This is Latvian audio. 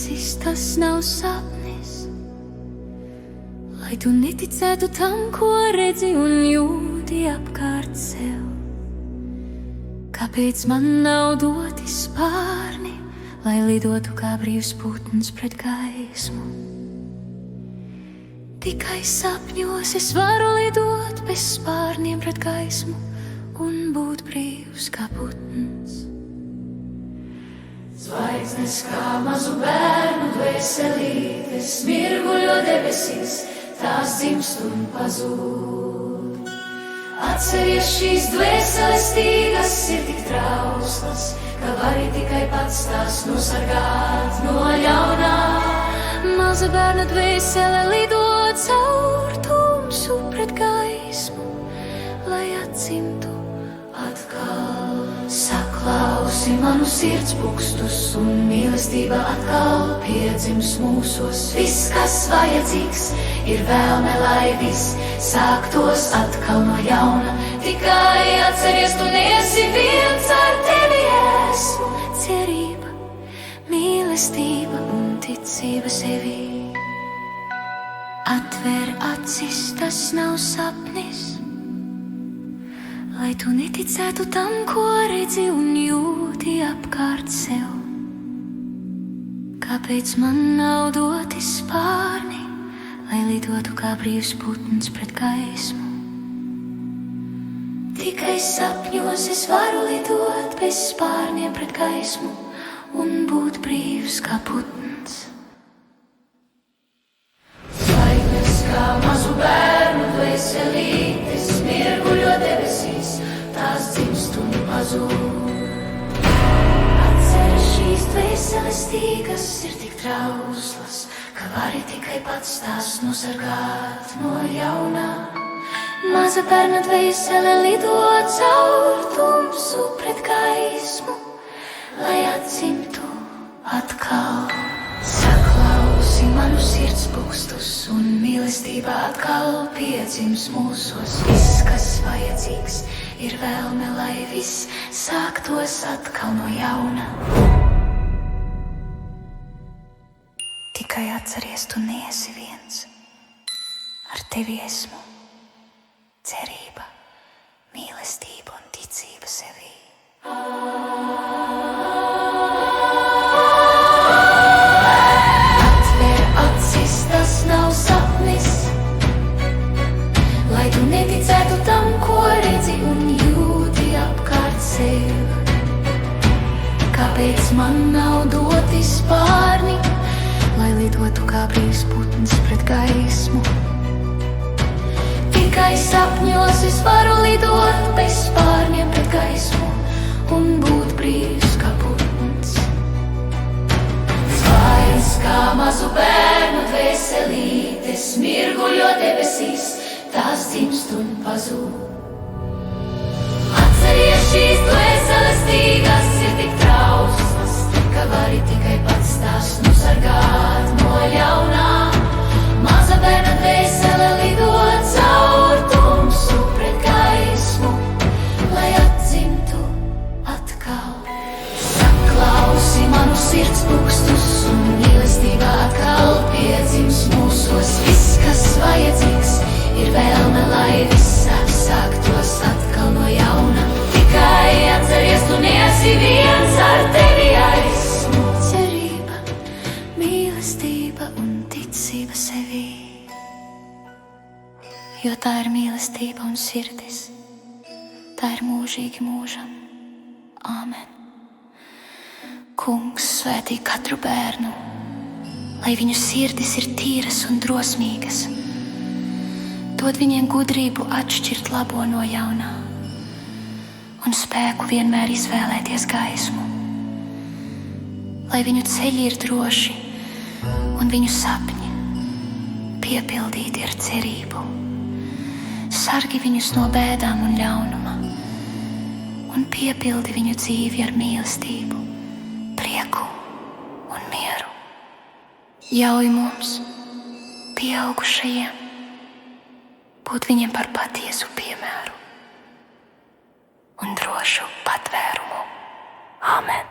acis, tas nav sapnis. Lai tu neticētu tam, ko redzi un jūti apkārt sev. Kāpēc man nav doti spārni, lai lidotu kā brīvs putns pret gaismu? Tikai sapņos es varu lidot bez spārniem pret gaismu un būt brīvs kā putns. Zvaigznes kā mazu bērnu dvēselītes mirguļo debesīs, tās dzimst un pazūd. Atceries šīs dvēseles stīgas ir tik trauslas, ka vari tikai pats tās nosargāt no ļaunā. Maza bērna dvēsele lido caur tumsu pret gaismu, lai atdzimtu atkal. Saklausi manu sirds pukstus un mīlestība atkal piedzims mūsos. Viss, kas vajadzīgs, ir vēlme, lai viss sāktos atkal no jauna. Tikai atceries, tu neesi viens, ar tevi esmu. Cerība, mīlestība un ticība sevī. Atver acis, tas nav sapnis. Lai tu neticētu tam, ko redzi un jūti apkārt sev. Kāpēc man nav doti spārni, lai lidotu kā brīvs putns pret gaismu? Tikai sapņos es varu lidot bez spārniem pret gaismu un būt brīvs kā putns. Zvaigznes kā mazu bērnu dvēselītes mirguļo debesīs, tās dzimst un pazūd. Atceries šīs dvēseles stīgas ir tik trauslas, ka vari tikai pats tās nosargāt no ļaunā. Maza bērna dvēsele lido caur tumsu pret gaismu, lai atdzimtu atkal. Saklausi manu sirds pukstus un mīlestība atkal piedzims mūsos. Viss, kas vajadzīgs, ir vēlme, lai viss sāktos atkal no jauna. Tikai atceries, tu neesi viens, ar tevi esmu. Cerība, mīlestība un ticība sevī. Atver acis, tas nav sapnis. Lai tu neticētu tam, ko redzi un jūti apkārt sev. Kāpēc man nav doti spārni, lai lidotu kā brīvs putns pret gaismu? Tikai sapņos es varu lidot bez spārniem pret gaismu un būt brīvs kā putns. Zvaigznes kā mazu bērnu dvēselītes mirguļo debesīs, tās dzimst un pazūd. Atceries šīs dvēseles stīgas ir tik trauslas, ka vari tikai pats tās nosargāt no ļaunā. Maza bērna dvēsele lido caur tumsu pret gaismu, lai atdzimtu atkal. Saklausi manu sirds pukstus un mīlestība atkal piedzims mūsos. Viss, kas vajadzīgs, ir vēlme, lai viss sāktos atkal no jauna. Tikai atceries, tu neesi viens, ar tevi esmu. Cerība, mīlestība un ticība sevī. Jo tā ir mīlestība un sirdis, tā ir mūžīgi mūžam. Āmen. Kungs svētī katru bērnu, lai viņu sirdis ir tīras un drosmīgas. Dod viņiem gudrību atšķirt labo no jaunā un spēku vienmēr izvēlēties gaismu. Lai viņu ceļi ir droši un viņu sapņi piepildīti ar cerību. Sargi viņus no bēdām un ļaunuma un piepildi viņu dzīvi ar mīlestību, prieku un mieru. Ļauj mums, pieaugušajiem, būt viņiem par patiesu piemēru un drošu patvērumu. Āmen.